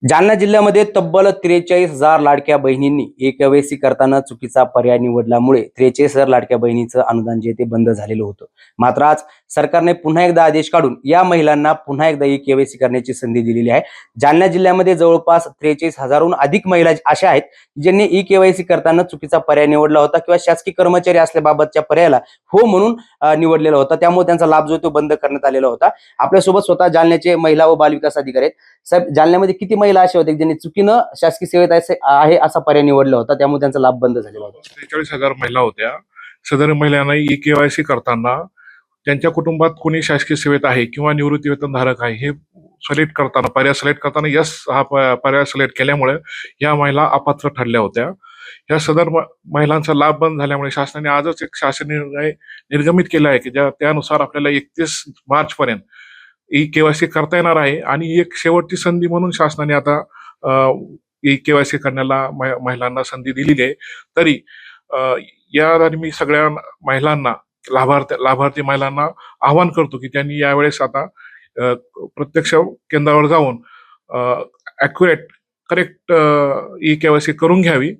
जालना जिल्ह्यामध्ये तब्बल 43,000 लाडक्या बहिणींनी ई-केवायसी करताना चुकीचा पर्याय निवडल्यामुळे 43,000 लाडक्या बहिणीचं अनुदान जे ते बंद झालेलं होतं. मात्र आज सरकारने पुन्हा एकदा आदेश काढून या महिलांना पुन्हा एकदा ई-केवायसी करण्याची संधी दिलेली आहे. जालना जिल्ह्यामध्ये जवळपास 43,000हून अधिक महिला अशा आहेत ज्यांनी ई-केवायसी करताना चुकीचा पर्याय निवडला होता किंवा शासकीय कर्मचारी असल्याबाबतच्या पर्यायाला हो म्हणून निवडलेला होता. त्यामुळे त्यांचा लाभ जो तो बंद करण्यात आलेला होता. आपल्यासोबत स्वतः जालन्याचे महिला व बालविकास अधिकारी आहेत. साहेब, जालन्यामध्ये किती महिला अशा होत्या ज्यांनी चुकीनं शासकीय सेवेत आहे असा पर्याय निवडला होता, त्यामुळे त्यांचा लाभ बंद झालेला होता? 43,000 महिला होत्या. सदर महिलांना ई-केवायसी करताना त्यांच्या कुटुंबात कोणी शासकीय सेवेत आहे किंवा निवृत्ती वेतनधारक आहे हे सिलेक्ट करताना, पर्याय सिलेक्ट करताना यस हा पर्याय सिलेक्ट केल्यामुळे या महिला अपात्र ठरल्या होत्या. या सदर महिलांचा लाभ बंद झाल्यामुळे शासनाने आजच एक शासन निर्णय निर्गमित केला आहे की त्यानुसार आपल्याला 31 मार्च पर्यंत ई-केवायसी करता येणार आहे आणि एक शेवटची संधी म्हणून शासनाने आता ई-केवायसी करण्याला महिलांना संधी दिलेली आहे. तरी या मी सगळ्या महिलांना, लाभार्थी महिलांना आवाहन करतो की त्यांनी यावेळेस आता प्रत्यक्ष केंद्रावर जाऊन करेक्ट ई-केवायसी करून घ्यावी,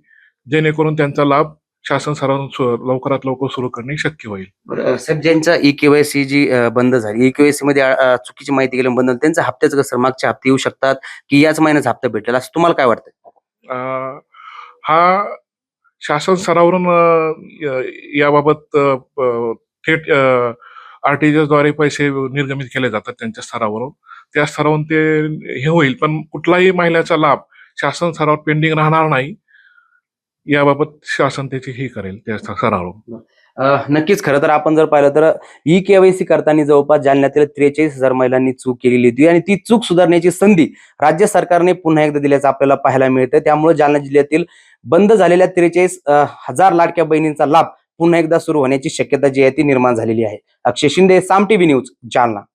जेणेकरून त्यांचा लाभ शासन लवकरात लवकर सुरू करणे शक्य होईल. साहेब, ज्यांचा ई-केवायसी जी बंद झाली, ई-केवायसी मध्ये चुकीची माहिती गेल्यामुळे बंद झाली, त्यांचं हप्त्याचं कसं, मागचे हप्ते येऊ शकतात की याच महिन्याचा हप्ता भेटेल असं तुम्हाला काय वाटतं? हा शासन स्तरावरून याबाबत थेट RTGS द्वारे पैसे निर्गमित केले जातात त्यांच्या स्तरावरून. त्या स्तरावरून ते हे होईल, पण कुठलाही महिलाचा लाभ शासन स्तरावर पेंडिंग राहणार नाही. याबाबत शासन त्याची ही करेल त्या स्तरावरून. नक्कीच. खरं तर आपण जर पाहिलं तर ई-केवायसी करताना जवळपास जालन्यातील 43,000 महिलांनी चूक केलेली होती आणि ती चूक सुधारण्याची संधी राज्य सरकारने पुन्हा एकदा दिल्याचं आपल्याला पाहायला मिळतं. त्यामुळे जालना जिल्ह्यातील बंद झालेल्या 43,000 लाडक्या बहिणींचा लाभ पुन्हा एकदा सुरू होण्याची शक्यता जी आहे ती निर्माण झालेली आहे. अक्षय शिंदे, साम टीव्ही न्यूज, जालना.